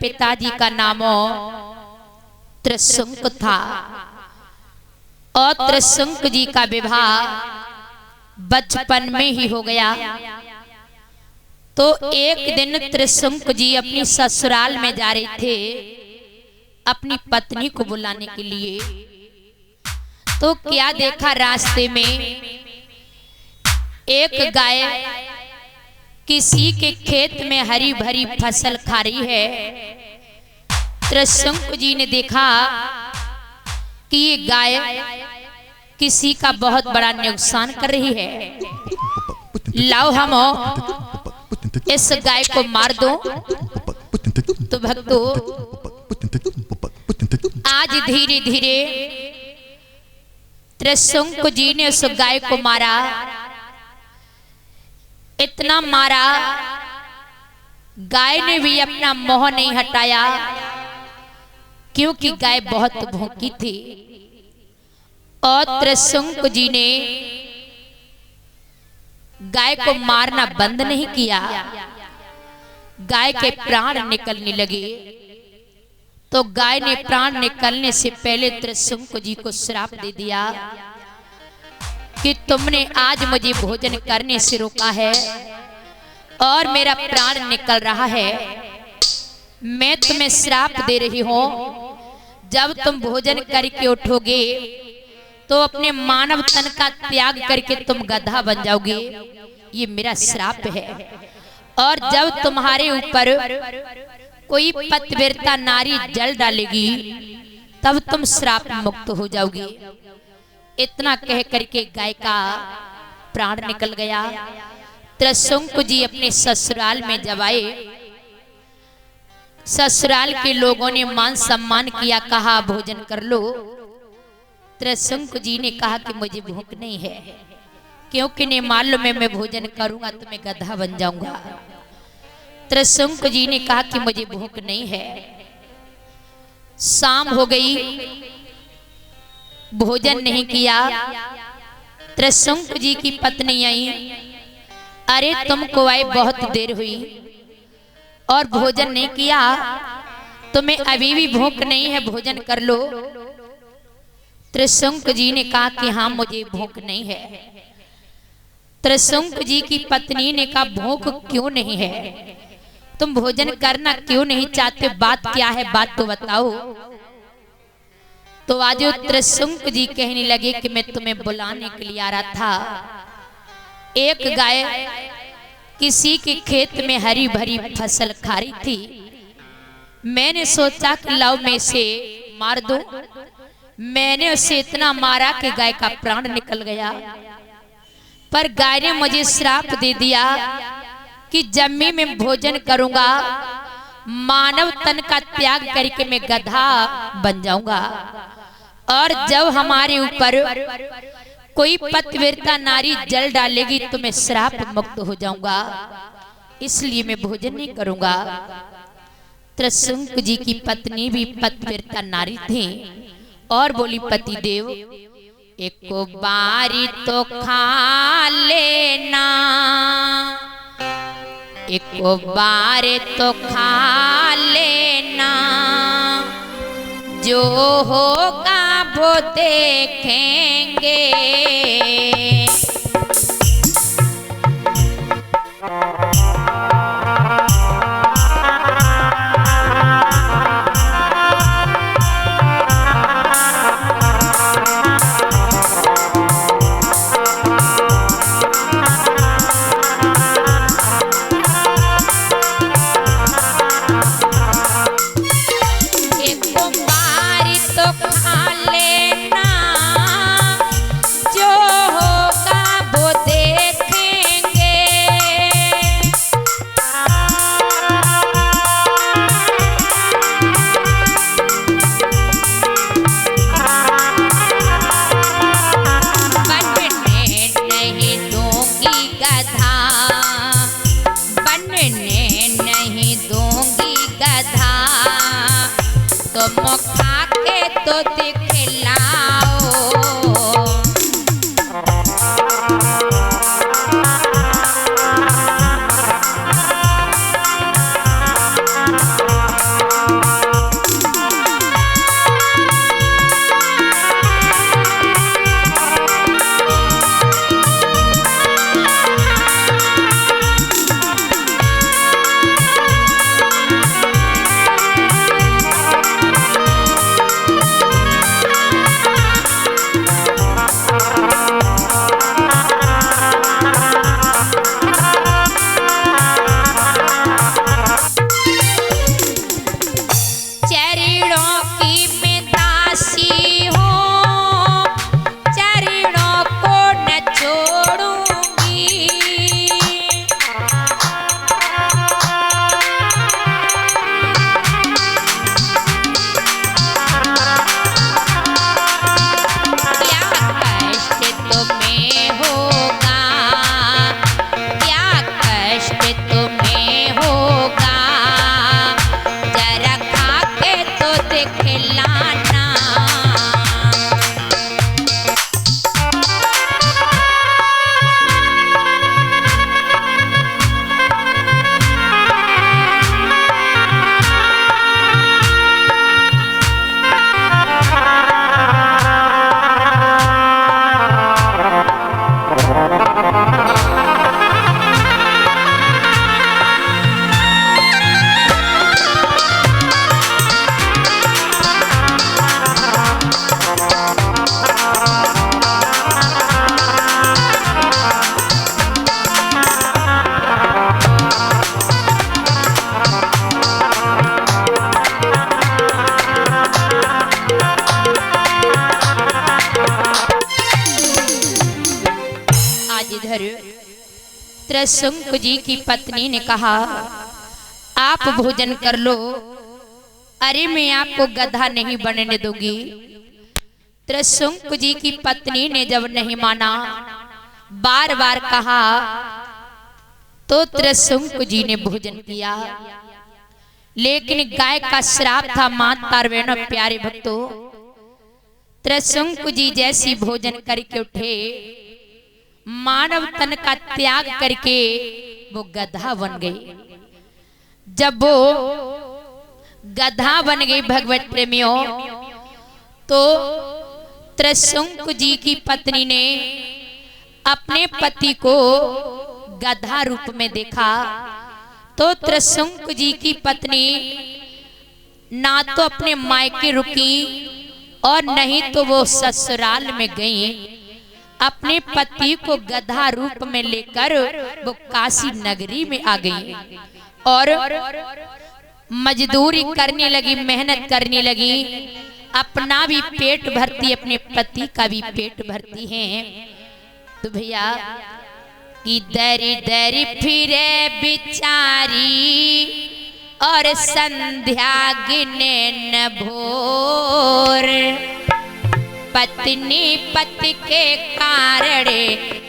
पिताजी का नाम त्रिशंकु था और त्रिशंकु जी का विवाह बचपन में ही हो गया। तो एक दिन त्रिशंकु जी अपनी ससुराल में जा रहे थे अपनी पत्नी को बुलाने के लिए। तो क्या देखा, रास्ते में एक गाय किसी के खेत में हरी भरी फसल खा रही है। त्रिशंकु जी ने देखा कि ये गाय किसी का बहुत बड़ा नुकसान कर रही है, लाओ हम इस गाय को मार दो। तो भक्तों, आज धीरे धीरे त्रिशंकु जी ने उस गाय को मारा, इतना मारा, गाय ने भी अपना मोह नहीं हटाया क्योंकि गाय बहुत भूखी थी। और त्रिशंकु जी ने गाय को मारना बंद नहीं किया। गाय के प्राण निकलने लगे तो गाय ने प्राण निकलने से पहले त्रिशंकु जी को श्राप दे दिया कि तुमने आज मुझे भोजन करने से रोका है और मेरा प्राण निकल रहा है। मैं तुम्हें श्राप दे रही हूं, जब तुम भोजन करके उठोगे तो अपने मानव तन का त्याग करके तुम गधा बन जाओगे। ये मेरा श्राप है। और जब तुम्हारे ऊपर कोई पतिव्रता नारी जल डालेगी तब तुम श्राप मुक्त हो जाओगे। इतना कह करके गाय का प्राण निकल गया। त्रिशंकु जी अपने ससुराल में जब आए, ससुराल के लोगों ने मान सम्मान किया, कहा भोजन कर लो। त्रिशंकु जी ने कहा कि मुझे भूख नहीं है, क्योंकि नहीं मालूम है मैं भोजन करूंगा तो मैं गधा बन जाऊंगा। त्रिशंकु जी ने कहा कि मुझे भूख नहीं है। शाम हो गई, भोजन नहीं किया। त्रिशंकु जी की पत्नी आई, अरे तुमको आए बहुत देर हुई और भोजन नहीं किया, तुम्हें अभी भी भूख नहीं है, भोजन कर लो। त्रिशंकु जी ने कहा कि हाँ मुझे भूख नहीं है। त्रिशंकु जी की पत्नी ने कहा भूख क्यों नहीं है, तुम भोजन करना क्यों नहीं चाहते, बात क्या है, बात तो बताओ। तो आज त्रिशंकु जी कहने लगे कि मैं तुम्हें बुलाने के लिए आ रहा था। एक गाय किसी के खेत में हरी भरी फसल खा रही थी। मैंने सोचा कि लाओ मैं इसे मार दूं। मैंने उसे इतना मारा कि गाय का प्राण निकल गया। पर गाय ने मुझे श्राप दे दिया कि जब मैं भोजन करूंगा मानव तन का त्याग करके मैं गधा बन जाऊंगा। और जब हमारे ऊपर कोई पतिव्रता नारी जल डालेगी तो मैं श्राप मुक्त हो जाऊंगा, इसलिए मैं भोजन नहीं करूंगा। त्रिशंकु जी की पत्नी भी पतिव्रता नारी थी और बोली पति देव एक बारी तो खा लेना, एक बार तो खा लेना, जो होगा वो देखेंगे। तुम खा के तो दिखलाओ। त्रिशंकु जी की पत्नी ने कहा, आप भोजन कर लो, अरे मैं आपको गधा नहीं बनने दूंगी। त्रिशंकु जी की पत्नी ने जब नहीं माना, बार बार कहा, तो त्रिशंकु जी ने भोजन किया। लेकिन गाय का श्राप था माता और बहनों प्यारे भक्तों, त्रिशंकु जी जैसी भोजन करके उठे, मानव तन का त्याग करके वो गधा बन गई। जब वो गधा बन गई भगवत प्रेमियों, तो त्रिशंकु जी की पत्नी ने अपने पति को गधा रूप में देखा। तो त्रिशंकु जी की पत्नी ना तो अपने मायके रुकी और नहीं तो वो ससुराल में गई। अपने पति को गधा रूप में लेकर वो काशी नगरी में आ गई और मजदूरी करने लगी, मेहनत करने लगी, अपना भी पेट भरती, अपने पति का भी पेट भरती है। तो भैया कि दरी दरी फिरे बिचारी और संध्या गिने न भोर, पत्नी पति के कारण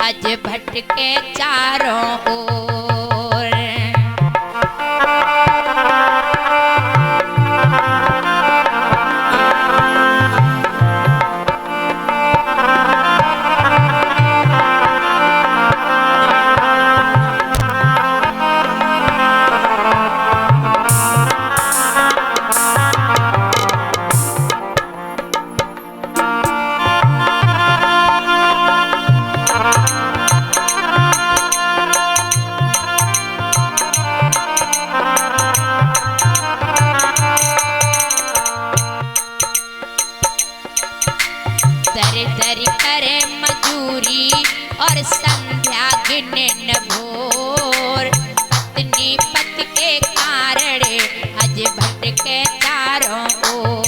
अज भटके चारों ओर। दर दर करे मजूरी और संध्या गिने न भोर, पत्नी पति के कारण अज भटके चारों ओर।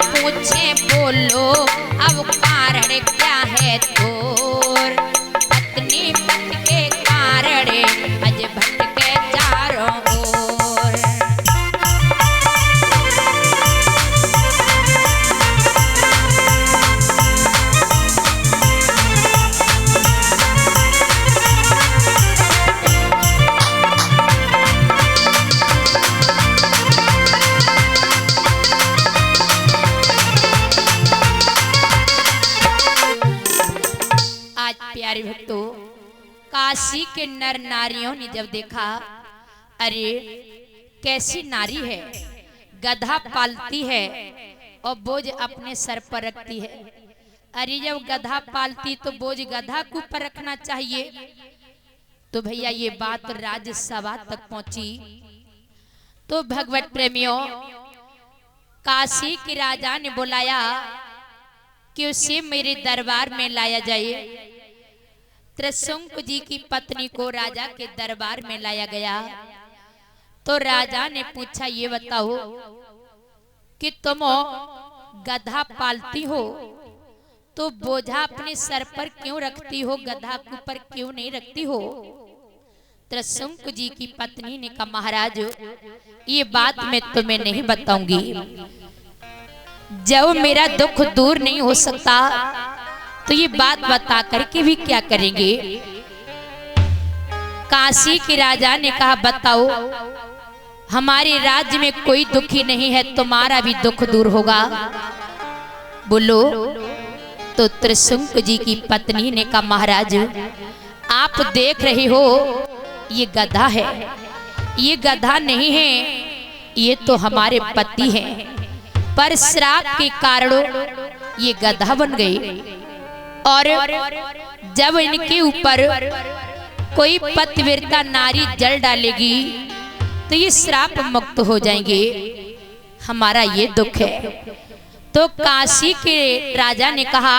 पूछे बोलो अब कारण क्या है तोर, पत्नी पति के कारण अज भटके चारों ओर। प्यारे भक्तों, काशी के नर नारियों ने जब देखा, अरे कैसी नारी है, गधा पालती है और बोझ अपने सर पर रखती है। अरे जब गधा पालती तो बोझ गधा के ऊपर रखना चाहिए। तो भैया ये बात राज्यसभा तक पहुंची। तो भगवत प्रेमियों, काशी के राजा ने बुलाया कि उसे मेरे दरबार में लाया जाए। त्रिशंकु जी की पत्नी को राजा के दरबार में लाया गया। तो राजा ने पूछा, ये बताओ कि तुम गधा पालती हो तो बोझा अपने सर पर क्यों रखती हो, गधा के ऊपर क्यों नहीं रखती हो? त्रिशंक जी की पत्नी ने कहा महाराज ये बात मैं तुम्हें नहीं बताऊंगी, जब मेरा दुख दूर नहीं हो सकता तो ये बात बता करके भी क्या करेंगे। काशी के राजा ने कहा बताओ, हमारे राज्य में कोई दुखी नहीं है, तुम्हारा भी दुख दूर होगा, बोलो। तो त्रिशंक जी की पत्नी ने कहा महाराज आप देख रहे हो ये गधा है, ये गधा नहीं है, ये तो हमारे पति हैं, पर श्राप के कारण ये गधा बन गए और जब इनके ऊपर कोई पतिव्रता नारी जल डालेगी तो ये श्राप मुक्त हो जाएंगे, हमारा ये दुख है। तो काशी के राजा ने कहा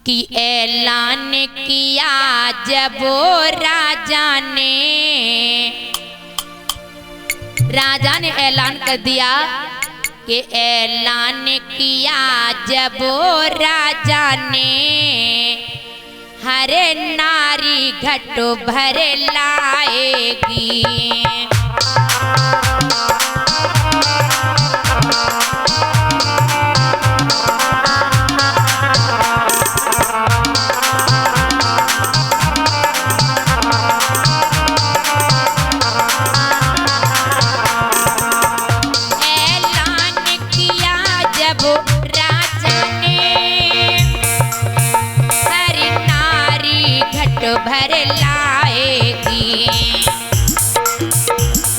कि ऐलान किया जब राजा ने ऐलान कर दिया कि ऐलान किया जब राजा ने हर नारी घट भर लाएगी। भर लाएगी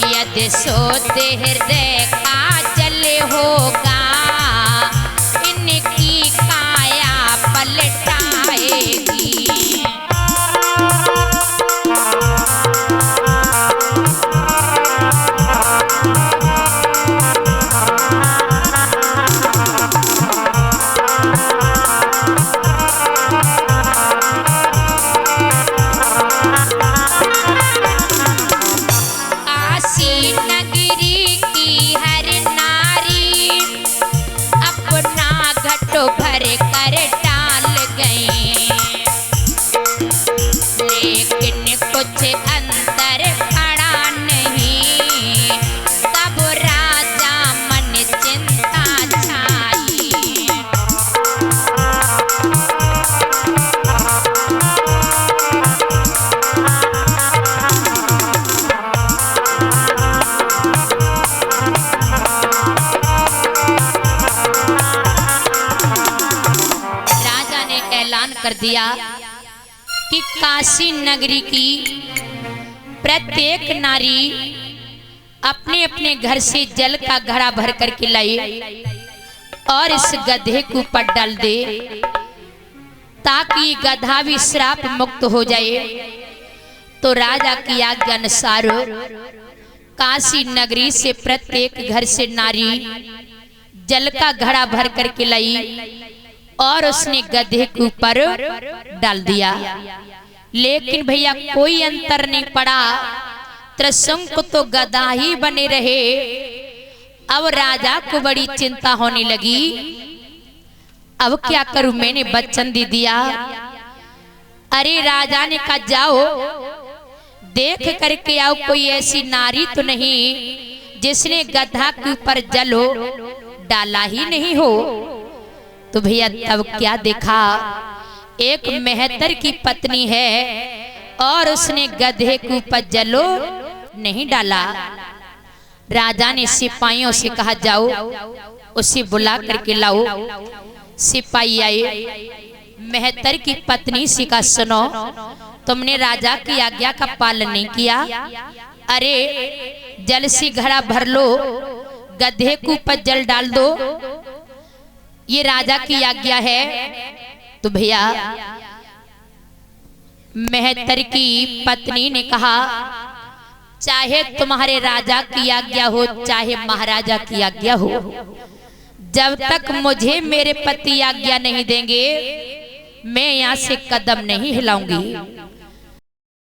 यदि सोते हृदय का जल होगा, इनकी काया पलटाएगी। भर कर डाल गए, लेकिन कुछ अंदर पड़ा नहीं, तब राजा मन चिंता छाई। कर दिया कि काशी नगरी की प्रत्येक नारी अपने अपने घर से जल का घड़ा भर करके लाए और इस गधे के ऊपर डाल दे, ताकि गधा भी श्राप मुक्त हो जाए। तो राजा की आज्ञा अनुसार काशी नगरी से प्रत्येक घर से नारी जल का घड़ा भर करके लाई और उसने गधे के ऊपर डाल दिया, लेकिन भैया कोई अंतर नहीं पड़ा, त्रिशंक तो गधा ही बने रहे। अब राजा को बड़ी चिंता होने लगी, अब क्या करूं, मैंने वचन दे दिया। अरे राजा ने कहा जाओ देख करके आओ, कोई ऐसी नारी तो नहीं जिसने गधा के ऊपर जल हो डाला ही नहीं हो। तो भैया तब क्या देखा, एक मेहतर की पत्नी है और उसने गधे के ऊपर जलो नहीं डाला। राजा ने सिपाहियों से कहा जाओ उसे बुला करके लाओ। सिपाही आए, मेहतर की पत्नी से कहा सुनो, तुमने राजा की आज्ञा का पालन नहीं किया, अरे जल से घड़ा भर लो, गधे के ऊपर जल डाल दो, ये राजा की आज्ञा है। तो भैया मेहतर की पत्नी ने कहा चाहे तुम्हारे राजा की आज्ञा हो चाहे महाराजा की आज्ञा हो, जब तक मुझे मेरे पति आज्ञा नहीं देंगे मैं यहाँ से कदम नहीं हिलाऊंगी।